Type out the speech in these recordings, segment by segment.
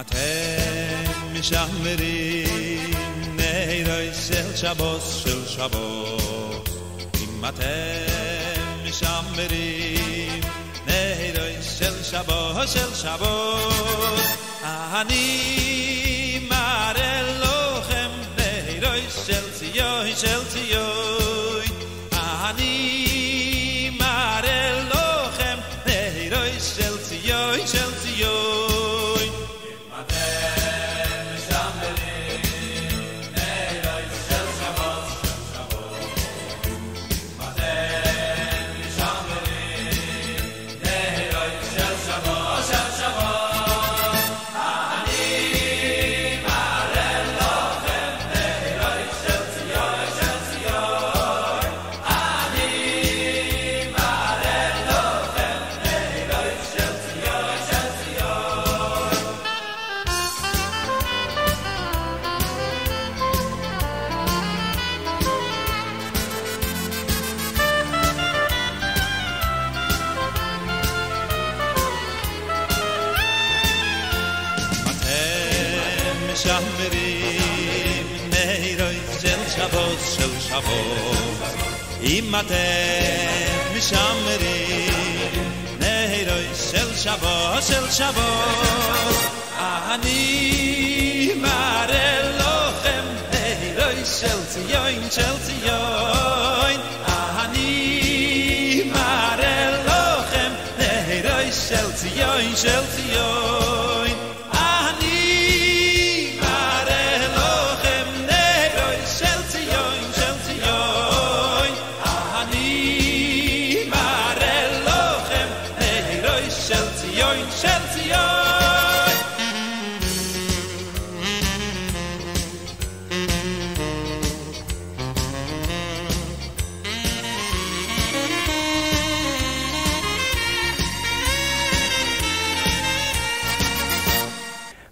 אתם משמרים נהירי של שבות אם אתם משמרים נהירי של שבות אני מראה לכם נהירי של ציון אני מראה לכם נהירי של ציון אם אתם משמרים נהירי של שבות אני מראה לכם נהירי של ציון אני מראה לכם נהירי של ציון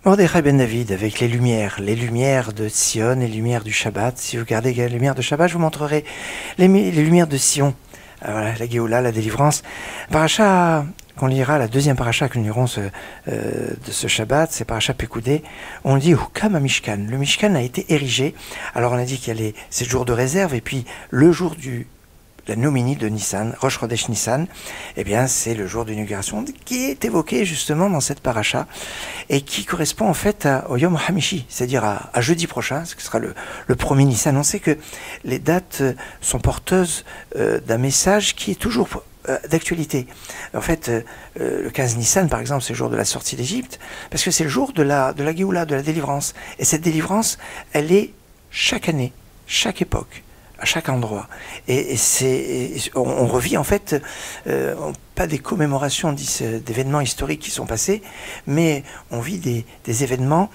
Mordechai Ben David avec les lumières de Sion, les lumières du Shabbat. Si vous regardez les lumières de Shabbat, je vous montrerai les lumières de Sion. Voilà, la Géoula, la délivrance. Paracha qu'on lira, la deuxième paracha que nous lirons de ce Shabbat, c'est paracha Pekoudé. On dit Hukam à Mishkan. Le Mishkan a été érigé. Alors on a dit qu'il y a ces jours de réserve et puis le jour la nomini de Nissan, Rosh Chodesh Nissan, eh bien c'est le jour d'inauguration qui est évoqué justement dans cette paracha et qui correspond en fait au Yom Hamishi, c'est-à-dire à jeudi prochain, ce qui sera le premier Nissan. On sait que les dates sont porteuses d'un message qui est toujours d'actualité. En fait, le 15 Nissan, par exemple, c'est le jour de la sortie d'Égypte, parce que c'est le jour de la Géoula, de la délivrance. Et cette délivrance, elle est chaque année, chaque époque, à chaque endroit. Et on revit en fait, pas des commémorations d'événements historiques qui sont passés, mais on vit des événements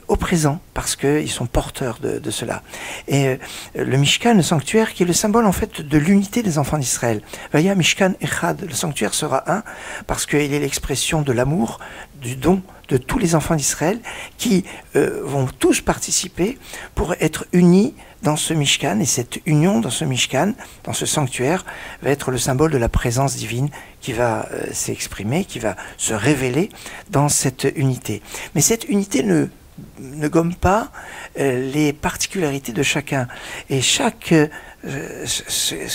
au présent, parce qu'ils sont porteurs de cela. Et le Mishkan, le sanctuaire, qui est le symbole en fait de l'unité des enfants d'Israël. Vaya Mishkan Echad, le sanctuaire sera un, parce qu'il est l'expression de l'amour, du don de tous les enfants d'Israël, qui vont tous participer pour être unis dans ce Mishkan, et cette union dans ce Mishkan, dans ce sanctuaire, va être le symbole de la présence divine qui va s'exprimer, qui va se révéler dans cette unité. Mais cette unité ne gomme pas les particularités de chacun. Et ce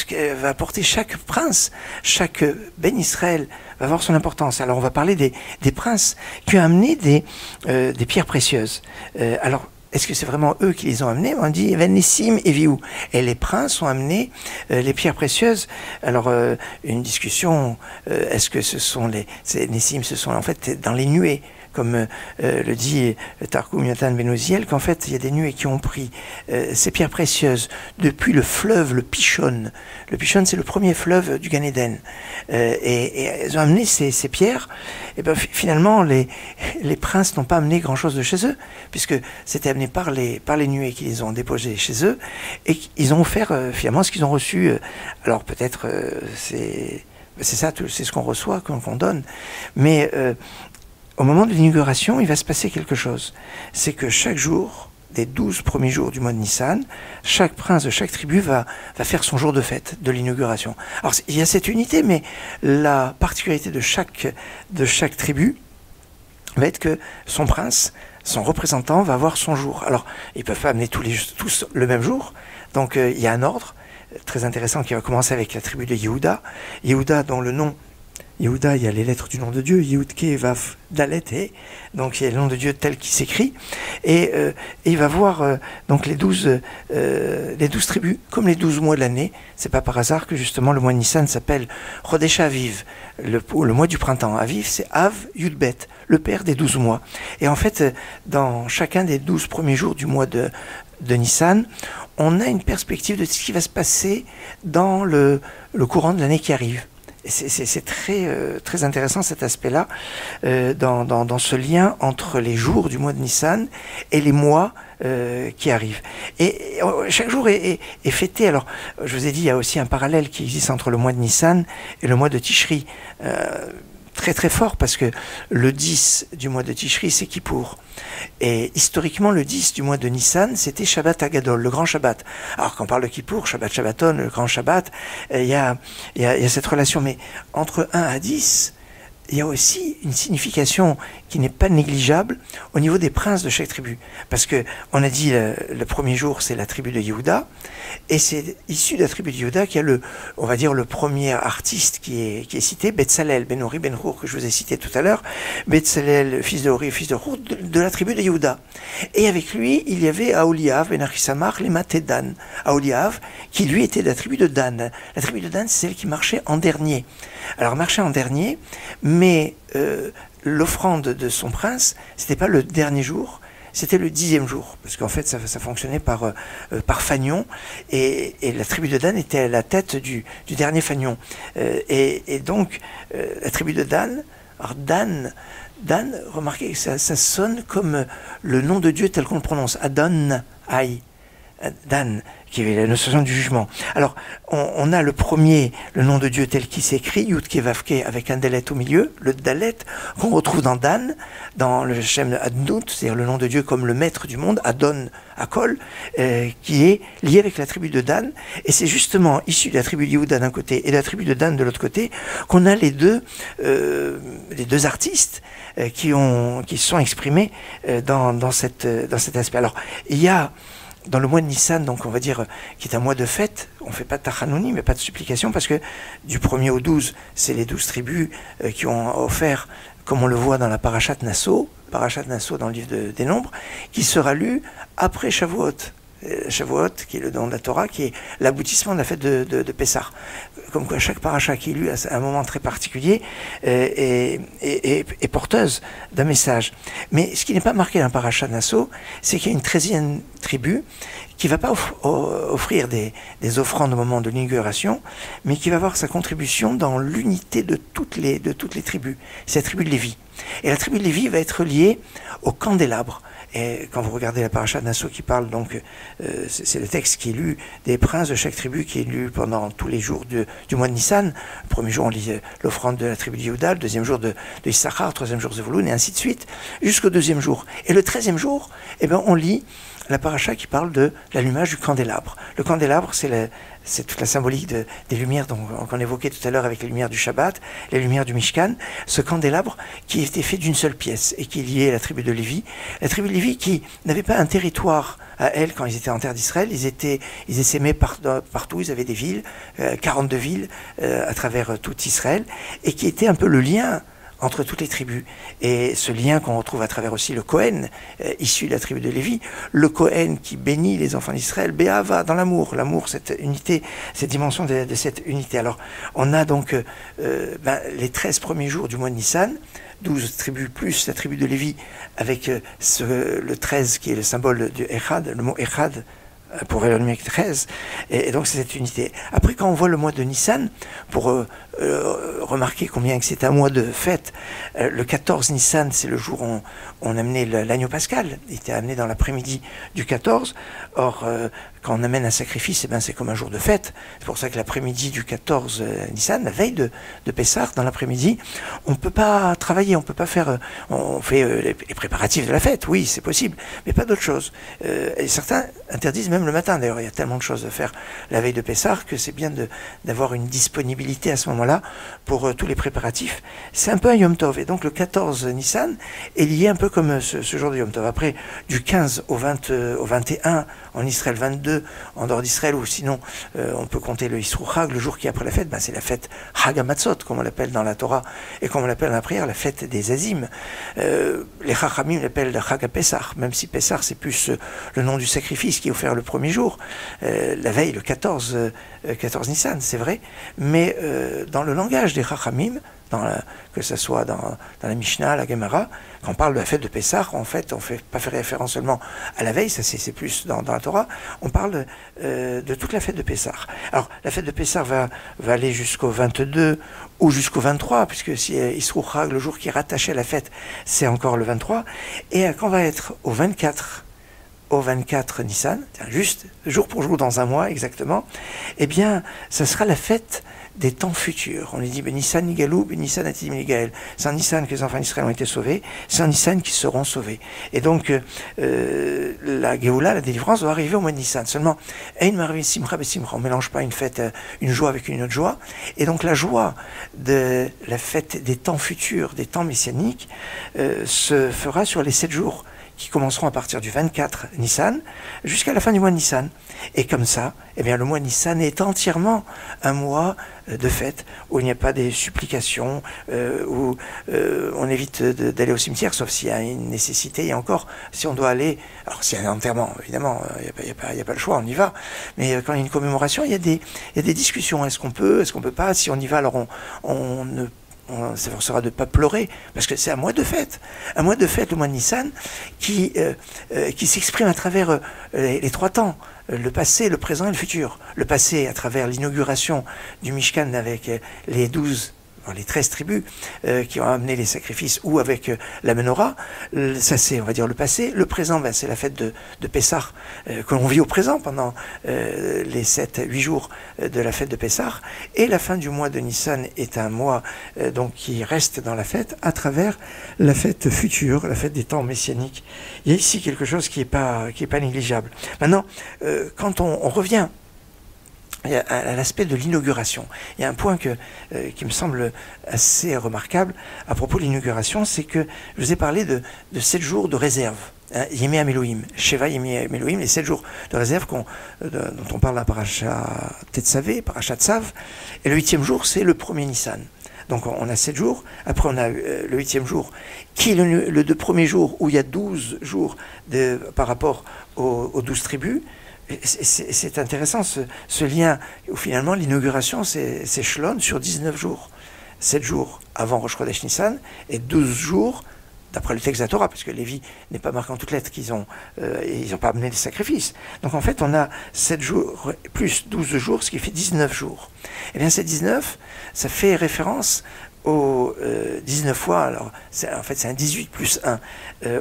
que va apporter chaque prince, chaque Ben Israël va avoir son importance. Alors on va parler des princes qui ont amené des pierres précieuses. Alors est-ce que c'est vraiment eux qui les ont amenés? On dit Nessim et Viou. Et les princes ont amené les pierres précieuses. Alors, une discussion, est-ce que ces Nessim, ce sont en fait dans les nuées, comme le dit Targum Yonatan Ben Uziel, qu'en fait il y a des nuées qui ont pris ces pierres précieuses depuis le fleuve, le Pishon. Le Pishon, c'est le premier fleuve du Gan Eden. Et elles ont amené ces pierres. Et ben finalement, les princes n'ont pas amené grand-chose de chez eux, puisque c'était amené par les nuées qui les ont déposées chez eux, et ils ont offert finalement ce qu'ils ont reçu. Alors peut-être c'est ça, c'est ce qu'on reçoit, qu'on donne, mais au moment de l'inauguration, il va se passer quelque chose. C'est que chaque jour, des 12 premiers jours du mois de Nissan, chaque prince de chaque tribu va faire son jour de fête de l'inauguration. Alors il y a cette unité, mais la particularité de chaque tribu, va être que son prince, son représentant, va avoir son jour. Alors, ils ne peuvent pas amener tous le même jour, donc il y a un ordre très intéressant qui va commencer avec la tribu de Yehuda. Yehuda, dont le nom, Yehuda, il y a les lettres du nom de Dieu, Yud-Ke, Vav, Dalet, et donc il y a le nom de Dieu tel qu'il s'écrit, et il va voir donc les 12 tribus, comme les 12 mois de l'année. C'est pas par hasard que justement le mois de Nissan s'appelle Chodesh Aviv, le mois du printemps. Aviv, c'est Av Yudbet, le père des 12 mois. Et en fait, dans chacun des 12 premiers jours du mois de Nissan, on a une perspective de ce qui va se passer dans le courant de l'année qui arrive. C'est très intéressant cet aspect-là, dans ce lien entre les jours du mois de Nissan et les mois qui arrivent. Et chaque jour est fêté. Alors, je vous ai dit, il y a aussi un parallèle qui existe entre le mois de Nissan et le mois de Tishri. Très fort, parce que le 10 du mois de Tishri, c'est Kippour. Et historiquement, le 10 du mois de Nissan, c'était Shabbat Agadol, le grand Shabbat. Alors, quand on parle de Kippour, Shabbat Shabbaton, le grand Shabbat, il y a cette relation. Mais entre 1 à 10, il y a aussi une signification qui n'est pas négligeable au niveau des princes de chaque tribu. Parce que on a dit le premier jour, c'est la tribu de Yehuda, et c'est issu de la tribu de Yehuda qu'il y a on va dire, le premier artiste qui est cité, Betzalel, Ben Uri, Ben Hur, que je vous ai cité tout à l'heure. Betzalel, fils de Uri, fils de Hur, de la tribu de Yehuda. Et avec lui, il y avait Aholiav, Ben Achisamach, les Maté Dan. Aholiav, qui lui était de la tribu de Dan. La tribu de Dan, c'est celle qui marchait en dernier. Alors, marchait en dernier, mais l'offrande de son prince, c'était pas le dernier jour, c'était le 10e jour, parce qu'en fait ça fonctionnait par fanion, et la tribu de Dan était à la tête du dernier fanion, et donc la tribu de Dan, alors Dan, remarquez que ça sonne comme le nom de Dieu tel qu'on le prononce, Adon, Aïe, Dan, qui est la notion du jugement. Alors, on a le premier, le nom de Dieu tel qu'il s'écrit, Yud-Ke Vav-Ke, avec un Dalet au milieu, le Dalet qu'on retrouve dans Dan, dans le Shem Adnout, c'est-à-dire le nom de Dieu comme le maître du monde, Adon Akol, qui est lié avec la tribu de Dan, et c'est justement issu de la tribu de Yehuda d'un côté et de la tribu de Dan de l'autre côté qu'on a les deux artistes qui se sont exprimés dans cet aspect. Alors, il y a dans le mois de Nissan, donc on va dire, qui est un mois de fête, on ne fait pas de tachanouni, mais pas de supplication, parce que du 1er au 12, c'est les 12 tribus qui ont offert, comme on le voit dans la Parashat Nassau dans le livre des Nombres, qui sera lu après Shavuot. Shavuot, qui est le don de la Torah, qui est l'aboutissement de la fête de Pessah. Comme quoi chaque paracha qui est lu à un moment très particulier est porteuse d'un message. Mais ce qui n'est pas marqué dans le paracha de Nassau, c'est qu'il y a une 13e tribu qui ne va pas offrir des offrandes au moment de l'inauguration, mais qui va avoir sa contribution dans l'unité de toutes les tribus. C'est la tribu de Lévi. Et la tribu de Lévi va être liée au candélabre. Et quand vous regardez la paracha de Nassau qui parle, donc, c'est le texte qui est lu des princes de chaque tribu, qui est lu pendant tous les jours du mois de Nissan. Le premier jour, on lit l'offrande de la tribu de Yehuda, le deuxième jour de Issachar, le troisième jour de Zevulun, et ainsi de suite, jusqu'au deuxième jour. Et le 13e jour, eh ben, on lit la paracha qui parle de l'allumage du candélabre. Le candélabre, c'est toute la symbolique des lumières qu'on évoquait tout à l'heure avec les lumières du Shabbat, les lumières du Mishkan. Ce candélabre qui était fait d'une seule pièce et qui est lié à la tribu de Lévi. La tribu de Lévi qui n'avait pas un territoire à elle quand ils étaient en terre d'Israël. Ils essaimaient partout, ils avaient des villes, 42 villes à travers tout Israël, et qui était un peu le lien entre toutes les tribus. Et ce lien qu'on retrouve à travers aussi le Kohen, issu de la tribu de Lévi, le Kohen qui bénit les enfants d'Israël, Béava, dans l'amour, cette unité, cette dimension de cette unité. Alors, on a donc les 13 premiers jours du mois de Nissan, 12 tribus plus la tribu de Lévi, avec le 13 qui est le symbole du Echad, le mot Echad, pour le numéro 13, et donc c'est cette unité. Après, quand on voit le mois de Nissan, pour remarquer combien que c'est un mois de fête, le 14 Nissan, c'est le jour où on amenait l'agneau pascal, il était amené dans l'après-midi du 14. Or, quand on amène un sacrifice, c'est comme un jour de fête. C'est pour ça que l'après-midi du 14 Nissan, la veille de Pessah, dans l'après-midi, on ne peut pas travailler, on peut pas faire... On fait les préparatifs de la fête, oui, c'est possible, mais pas d'autre chose. Et certains interdisent même le matin. D'ailleurs, il y a tellement de choses à faire la veille de Pessah que c'est bien d'avoir une disponibilité à ce moment-là pour tous les préparatifs. C'est un peu un Yom Tov. Et donc le 14 Nissan est lié un peu comme ce jour de Yom Tov. Après, du 15 au 21, en Israël 22, en dehors d'Israël, ou sinon on peut compter le Yisroel Chag, le jour qui est après la fête, c'est la fête Chag HaMatzot, comme on l'appelle dans la Torah, et comme on l'appelle dans la prière, la fête des Azim. Les Chachamim l'appellent Chag HaPessah, même si Pessah c'est plus le nom du sacrifice qui est offert le premier jour, la veille, le 14 Nissan, c'est vrai, mais dans le langage des Chachamim, que ce soit dans la Mishnah, la Gemara, quand on parle de la fête de Pessah, en fait, on ne fait pas faire référence seulement à la veille, ça c'est plus dans la Torah, on parle de toute la fête de Pessah. Alors, la fête de Pessah va aller jusqu'au 22 ou jusqu'au 23, puisque si Yisroel Chag, le jour qui est rattaché à la fête, c'est encore le 23, et quand on va être au 24 Nissan, juste jour pour jour dans un mois exactement, eh bien, ça sera la fête des temps futurs. On lui dit Nissan Nigalou, Nissan Atidim Nigaël. C'est en Nissan que les enfants d'Israël ont été sauvés, c'est en Nissan qu'ils seront sauvés. Et donc, la Géoula, la délivrance, doit arriver au mois de Nissan. Seulement, on ne mélange pas une fête, une joie avec une autre joie. Et donc, la joie de la fête des temps futurs, des temps messianiques, se fera sur les 7 jours qui commenceront à partir du 24 Nissan jusqu'à la fin du mois de Nissan. Et comme ça, eh bien, le mois de Nissan est entièrement un mois de fête où il n'y a pas des supplications, où on évite d'aller au cimetière, sauf s'il y a une nécessité. Et encore, si on doit aller, alors s'il y a un enterrement, évidemment, il n'y a pas le choix, on y va. Mais quand il y a une commémoration, il y a des discussions. Est-ce qu'on peut pas? Si on y va, alors on s'efforcera de ne pas pleurer, parce que c'est un mois de fête. Un mois de fête, le mois de Nissan, qui s'exprime à travers les 3 temps. Le passé, le présent et le futur. Le passé, à travers l'inauguration du Mishkan avec les 13 tribus qui ont amené les sacrifices, ou avec la menorah. Ça, c'est, on va dire, le passé. Le présent, c'est la fête de Pessah que l'on vit au présent pendant les 7-8 jours de la fête de Pessah. Et la fin du mois de Nissan est un mois donc qui reste dans la fête à travers la fête future, la fête des temps messianiques. Il y a ici quelque chose qui est pas négligeable. Maintenant, quand on revient à l'aspect de l'inauguration, il y a un point qui me semble assez remarquable à propos de l'inauguration, c'est que je vous ai parlé de 7 jours de réserve. Yemei Elohim, Sheva Yemei Elohim, les 7 jours de réserve dont on parle à Parashat Tetzavé, Parashat Tzav, et le 8e jour, c'est le premier Nissan. Donc on a 7 jours, après on a le 8e jour, qui est le 2 premiers jours, où il y a 12 jours par rapport aux 12 tribus. C'est intéressant ce lien où finalement l'inauguration s'échelonne sur 19 jours. 7 jours avant Rosh Chodesh Nissan et 12 jours d'après le texte de la Torah, parce que Lévi n'est pas marqué en toutes lettres qu'ils n'ont pas amené des sacrifices. Donc en fait on a 7 jours plus 12 jours, ce qui fait 19 jours. Et bien ces 19, ça fait référence aux 19 fois, alors c'est un 18 plus 1,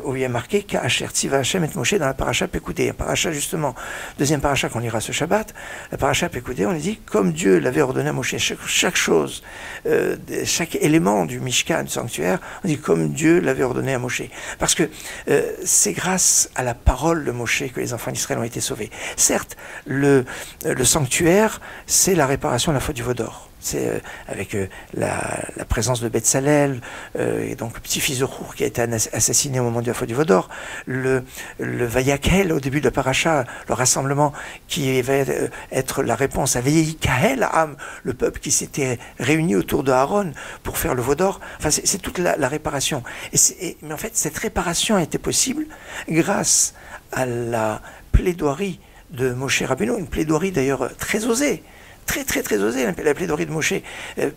où il y a marqué Ka'asher Tziva Hashem et Moshe dans la paracha Pekoudé. Un paracha justement, deuxième paracha qu'on lira ce Shabbat, la paracha Pekoudé, on dit comme Dieu l'avait ordonné à Moshe, chaque chose, chaque élément du Mishkan, du sanctuaire, on dit comme Dieu l'avait ordonné à Moshe. Parce que c'est grâce à la parole de Moshe que les enfants d'Israël ont été sauvés. Certes, le sanctuaire, c'est la réparation de la faute du veau d'or. C'est avec la présence de Betsalel, et donc le petit-fils de Chour qui a été assassiné au moment de la faute du veau d'or, le Vayakel au début de la paracha, le rassemblement qui va être la réponse à Vayikael Am, le peuple qui s'était réuni autour de Aaron pour faire le veau d'or. Enfin, c'est toute la réparation. Mais en fait, cette réparation a été possible grâce à la plaidoirie de Moshe Rabbeinu, une plaidoirie d'ailleurs très osée. Très osé, la plaidoirie de Moshe,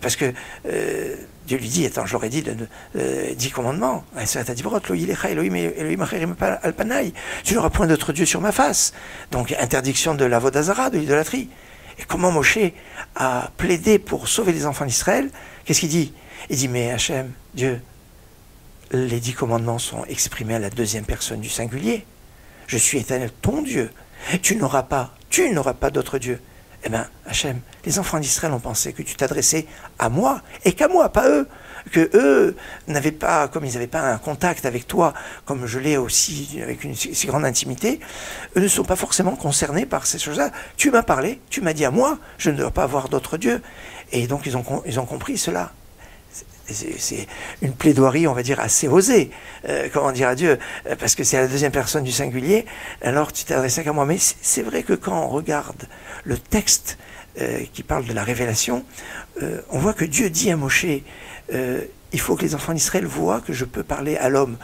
parce que Dieu lui dit, attends, je leur ai dit 10 commandements, tu n'auras point d'autre Dieu sur ma face, donc interdiction de la vodazara, de l'idolâtrie. Et comment Moshe a plaidé pour sauver les enfants d'Israël? Qu'est-ce qu'il dit? Il dit, mais Hachem, Dieu, les 10 commandements sont exprimés à la 2e personne du singulier. Je suis Éternel, ton Dieu. Tu n'auras pas d'autre Dieu. Eh bien, Hachem, les enfants d'Israël ont pensé que tu t'adressais à moi, et qu'à moi, pas eux. que eux n'avaient pas, comme ils n'avaient pas un contact avec toi, comme je l'ai aussi avec une si grande intimité, eux ne sont pas forcément concernés par ces choses-là. Tu m'as parlé, tu m'as dit à moi, je ne dois pas avoir d'autre Dieu. Et donc ils ont compris cela. C'est une plaidoirie, on va dire, assez osée, comment dire à Dieu, parce que c'est à la deuxième personne du singulier, alors tu t'adresses qu'à moi. Mais c'est vrai que quand on regarde le texte qui parle de la révélation, on voit que Dieu dit à Moshe, il faut que les enfants d'Israël voient que je peux parler à l'homme,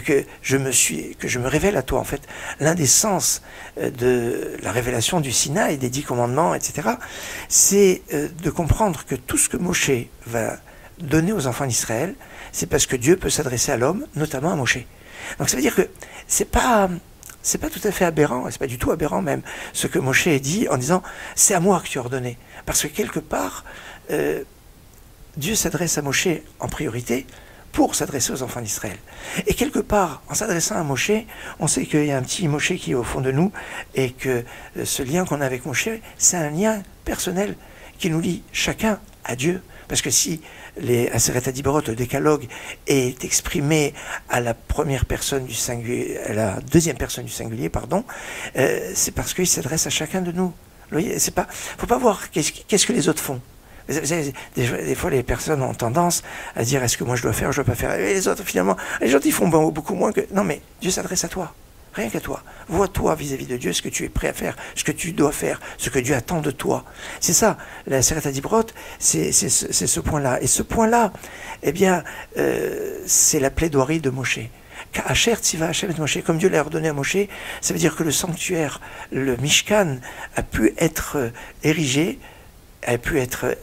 que je me révèle à toi. En fait, l'un des sens de la révélation du Sinaï, des 10 commandements, etc., c'est de comprendre que tout ce que Moshe va donner aux enfants d'Israël, c'est parce que Dieu peut s'adresser à l'homme, notamment à Moshe. Donc ça veut dire que c'est pas tout à fait aberrant, c'est pas du tout aberrant même, ce que Moshe dit en disant « c'est à moi que tu as ordonné ». Parce que quelque part, Dieu s'adresse à Moshe en priorité pour s'adresser aux enfants d'Israël. Et quelque part, en s'adressant à Moshe, on sait qu'il y a un petit Moshe qui est au fond de nous et que ce lien qu'on a avec Moshe, c'est un lien personnel qui nous lie chacun à Dieu. Parce que si les Aseret Adibrot, le décalogue, est exprimé à la première personne du singulier, à la deuxième personne du singulier, pardon, c'est parce qu'il s'adresse à chacun de nous. C'est pas, faut pas voir qu'est-ce que les autres font. Des fois, les personnes ont tendance à dire est-ce que moi je dois faire, je dois pas faire. Et les autres, finalement, les autres ils font beaucoup moins que. Non, mais Dieu s'adresse à toi. Rien qu'à toi. Vois-toi vis-à-vis de Dieu ce que tu es prêt à faire, ce que tu dois faire, ce que Dieu attend de toi. C'est ça, la Aseret Adibrot, c'est ce point-là. Et ce point-là, eh bien, c'est la plaidoirie de Moshe. Ka'asher tziva Hashem et Moshe, comme Dieu l'a ordonné à Moshe, ça veut dire que le sanctuaire, le Mishkan, a pu être érigé, a pu être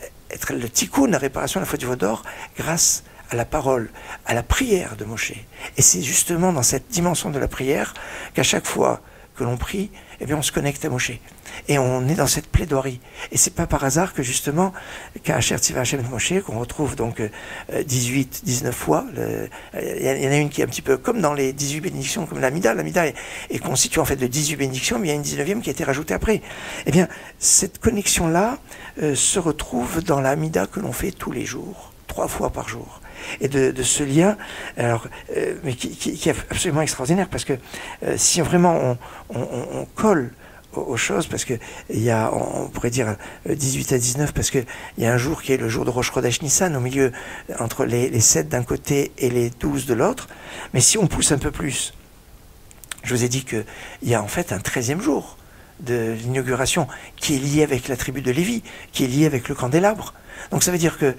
le tikkun, la réparation de la faute du veau d'or, grâce à la parole, à la prière de Moshe. Et c'est justement dans cette dimension de la prière qu'à chaque fois que l'on prie, eh bien on se connecte à Moshe. Et on est dans cette plaidoirie. Et c'est pas par hasard que justement, Ka'asher tziva Hashem et Moshe, qu'on retrouve donc 18, 19 fois, il y en a une qui est un petit peu comme dans les 18 bénédictions, comme l'Amida. L'Amida est constituée en fait de 18 bénédictions, mais il y a une 19e qui a été rajoutée après. Eh bien, cette connexion-là se retrouve dans l'Amida que l'on fait tous les jours, 3 fois par jour. Et de ce lien, alors, mais qui est absolument extraordinaire, parce que si vraiment on colle aux choses, parce que il y a, on pourrait dire 18 à 19, parce qu'il y a un jour qui est le jour de Rosh Chodesh Nissan, au milieu, entre les 7 d'un côté et les 12 de l'autre, mais si on pousse un peu plus, je vous ai dit qu'il y a en fait un 13e jour de l'inauguration, qui est lié avec la tribu de Lévi, qui est lié avec le candélabre. Donc ça veut dire que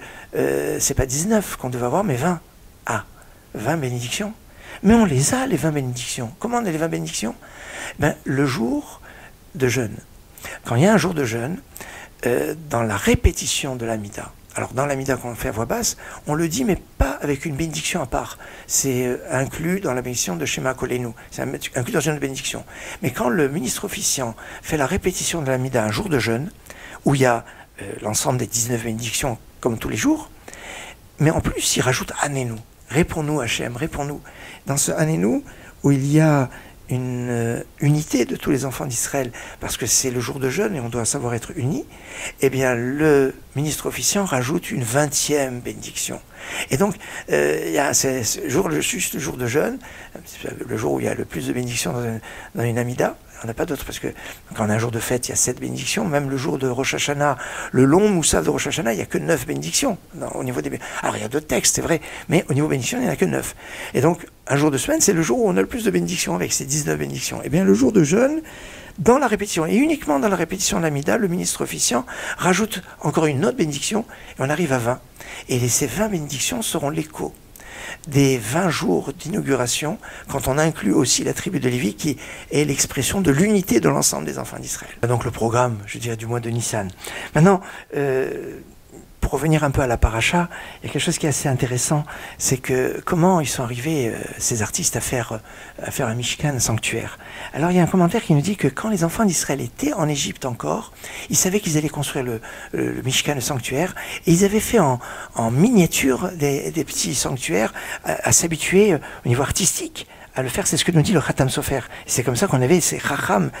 c'est pas 19 qu'on devait avoir, mais 20. Ah, 20 bénédictions. Mais on les a, les 20 bénédictions. Comment on a les 20 bénédictions? Ben, le jour de jeûne. Quand il y a un jour de jeûne, dans la répétition de l'Amida, alors dans l'Amida qu'on fait à voix basse, on le dit, mais pas avec une bénédiction à part. C'est inclus dans la bénédiction de Shema Kolenu. C'est inclus dans une bénédiction. Mais quand le ministre officiant fait la répétition de l'Amida un jour de jeûne, où il y a l'ensemble des 19 bénédictions comme tous les jours, mais en plus il rajoute Anenu, réponds-nous Hachem, réponds-nous. Dans ce Anenu, où il y a une unité de tous les enfants d'Israël, parce que c'est le jour de jeûne et on doit savoir être unis, eh bien le ministre officiant rajoute une 20e bénédiction. Et donc, il y a ce jour, juste le jour de jeûne, le jour où il y a le plus de bénédictions dans une Amida. On n'a pas d'autres, parce que quand on a un jour de fête, il y a 7 bénédictions. Même le jour de Rosh Hashanah, le long Moussaf de Rosh Hashanah, il n'y a que 9 bénédictions. Au niveau des... Alors, il y a d'autres textes, c'est vrai, mais au niveau bénédiction, il n'y en a que 9. Et donc, un jour de semaine, c'est le jour où on a le plus de bénédictions, avec ces 19 bénédictions. Eh bien, le jour de jeûne, dans la répétition, et uniquement dans la répétition de l'Amida, le ministre officiant rajoute encore une autre bénédiction, et on arrive à 20. Et ces 20 bénédictions seront l'écho des 20 jours d'inauguration, quand on inclut aussi la tribu de Lévi, qui est l'expression de l'unité de l'ensemble des enfants d'Israël. Donc le programme, je dirais, du mois de Nissan. Maintenant, pour revenir un peu à la paracha, il y a quelque chose qui est assez intéressant, c'est que comment ils sont arrivés, ces artistes, à faire un Mishkan, un sanctuaire. Alors il y a un commentaire qui nous dit que quand les enfants d'Israël étaient en Égypte encore, ils savaient qu'ils allaient construire le Mishkan, le sanctuaire, et ils avaient fait en miniature des petits sanctuaires à s'habituer au niveau artistique à le faire. C'est ce que nous dit le Khatam Sofer. C'est comme ça qu'on avait ces Chacham,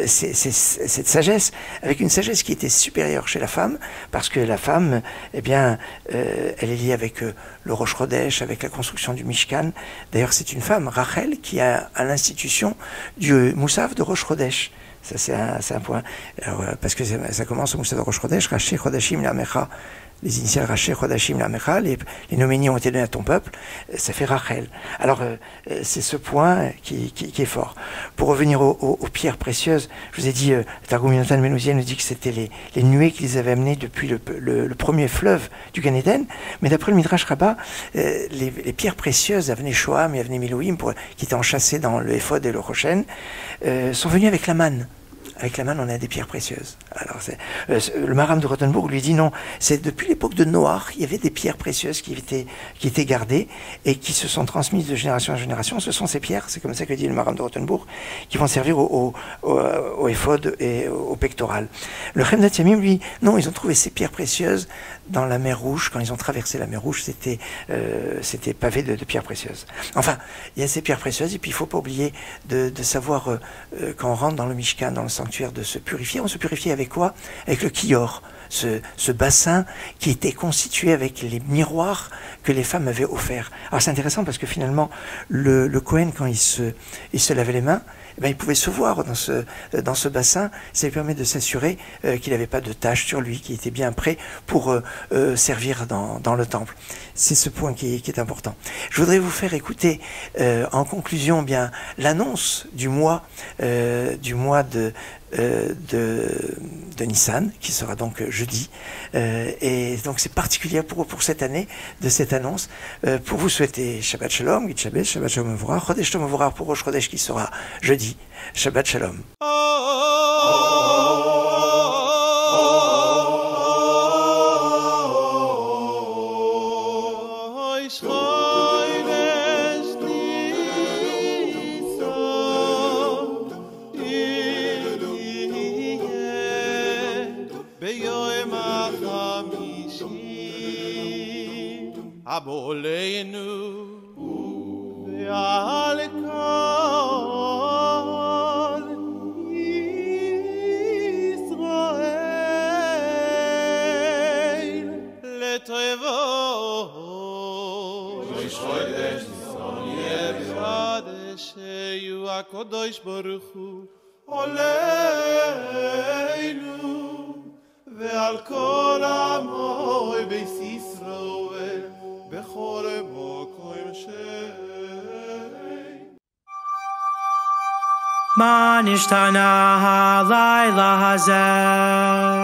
cette sagesse, avec une sagesse qui était supérieure chez la femme, parce que la femme, eh bien, elle est liée avec le Rosh Chodesh, avec la construction du Mishkan. D'ailleurs, c'est une femme, Rachel, qui a à l'institution du Moussaf de Rosh Chodesh. Ça, c'est un point. Alors, parce que ça commence au Moussaf de Rosh Chodesh, Rashi Chodashim Lamecha. Les initiales Rashi Chodashim Lamecha, les noménies ont été donnés à ton peuple, ça fait Rachel. Alors, c'est ce point qui est fort. Pour revenir aux pierres précieuses, je vous ai dit, Targum Yonatan Menouziel nous dit que c'était les nuées qui les avaient amenées depuis le premier fleuve du Gan Eden, mais d'après le Midrash Rabbah, les pierres précieuses, Avnei Shoam et Avnei Milouim, qui étaient enchâssées dans le Ephod et le Rochen, sont venues avec la manne. Avec la manne, on a des pierres précieuses. Alors, le Maharam de Rothenburg lui dit non, c'est depuis l'époque de Noach, il y avait des pierres précieuses qui étaient gardées et qui se sont transmises de génération en génération. Ce sont ces pierres, c'est comme ça que dit le Maharam de Rothenburg, qui vont servir au éphod et au pectoral. Le Chem Datyamim, lui, non, ils ont trouvé ces pierres précieuses dans la mer Rouge. Quand ils ont traversé la mer Rouge, c'était pavé de pierres précieuses. Enfin, il y a ces pierres précieuses, et puis il ne faut pas oublier de savoir, quand on rentre dans le Mishkan, dans le sanctuaire, de se purifier. On se purifiait avec quoi? Avec le kior, ce bassin qui était constitué avec les miroirs que les femmes avaient offerts. Alors c'est intéressant parce que finalement, le Kohen, quand il se lavait les mains, eh bien, il pouvait se voir dans ce bassin. Ça lui permet de s'assurer qu'il n'avait pas de taches sur lui, qu'il était bien prêt pour servir dans le temple. C'est ce point qui est important. Je voudrais vous faire écouter en conclusion bien l'annonce du mois de Nissan, qui sera donc jeudi. Et donc c'est particulier pour cette année de cette annonce. Pour vous souhaiter Shabbat Shalom, Git Shabbat, Shabbat Shalom Mevorach, Chodesh Tov Mevorach pour Rosh Chodesh qui sera jeudi. Shabbat Shalom. Aboleinu ve'al kol Yisrael letovot Rosh Chodesh Yevadesheyu HaKadosh Baruch Hu Oleinu ve'al kol amoy beis Yisrael bechol mokom shei Ma nishtana halayla hazeh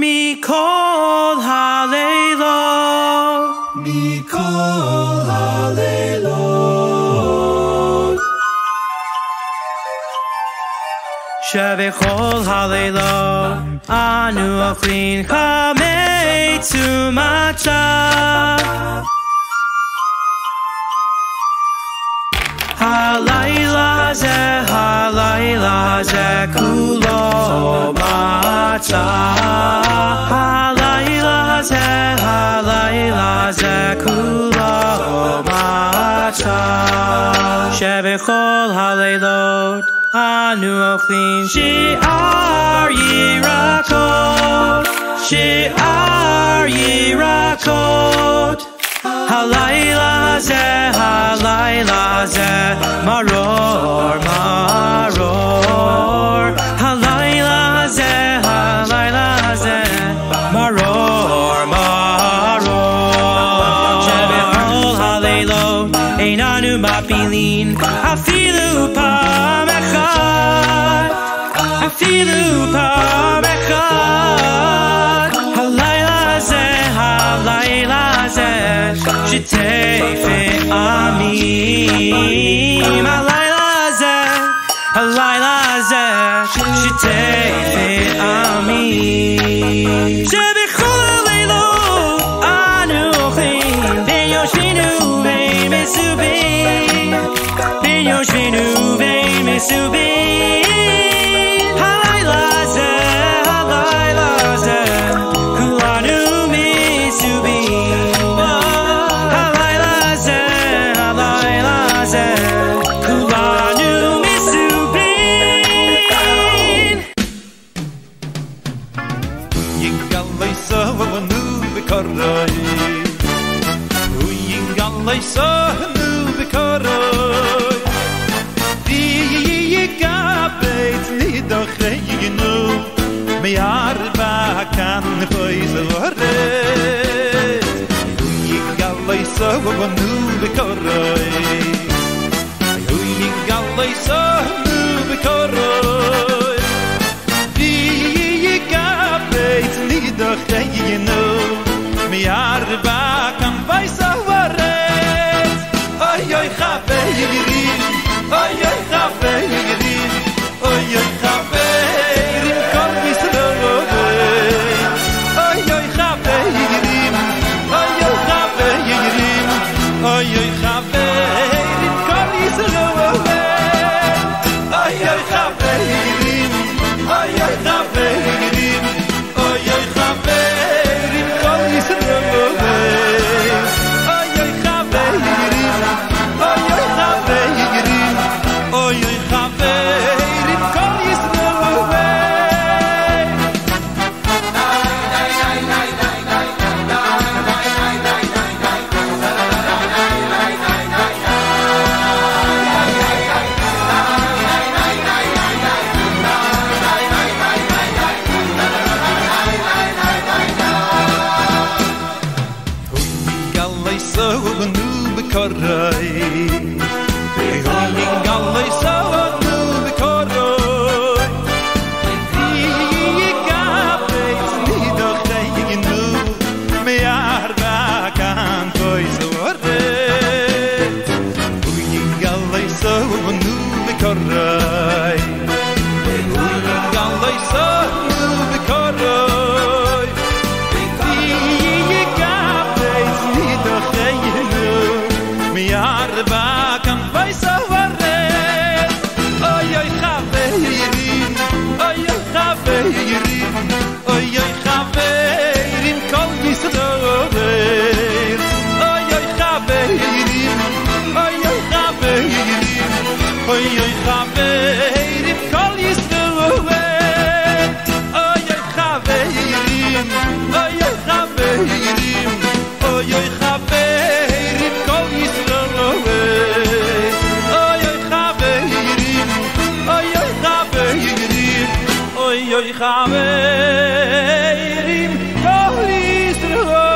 mikol haleilot mikol haleilot shebechol haleilot anu ochlin chametzu matcha halayla zeh kulo matcha halayla zeh kulo matcha shebechol haleilot anu ochlin shi'ar yirakot halayla zeh maror halayla zeh maror shebechol haleilot einanu mapilin afilu pam echad halayla zeh shitefe amim halayla zeh shitefe amim shebechol haleilot anu ochlin ben yoshvinu ve'im mesubim halayla zeh kulanu mesubim halayla zeh kan poise vorret Ui gallai so nu be koroi Ui gallai so nu be koroi Di gabeit ni doch you know mi arba kan poise vorret Oy oy khabe yirin Oy oy khabe yirin Oy oy khabe yirin kol misloge Oy oy khabe yirin Oy oy khabe yirin Oy oy khabe yirin kol misloge Oy oy khabe yirin Oy oy khabe yirin Oy oy khabe yirin kol misloge Oy oy khabe yirin Oy oy khabe yirin Oy oy khabe yirin kol misloge Gallai so nu bekorai Holy gallai so nu bekorai Di gabeit ni doch you nu me arba kan pois vorret Holy gallai so nu bekorai Holy gallai so nu bekorai Mi arba kan paisa varret Oy oy khabe yirin Oy oy khabe yirin Oy oy khabe yirin kol mislover Oy oy khabe yirin Oy oy khabe yirin Oy oy khabe yirin kol mislover Oy oy khabe yirin Oy oy khabe yirin Oy oy khabe yirin kol mislover Oy oy khabe yirin Oy oy khabe yirin Oy oy khabe yirin kol mislover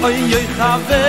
Oy oy khabe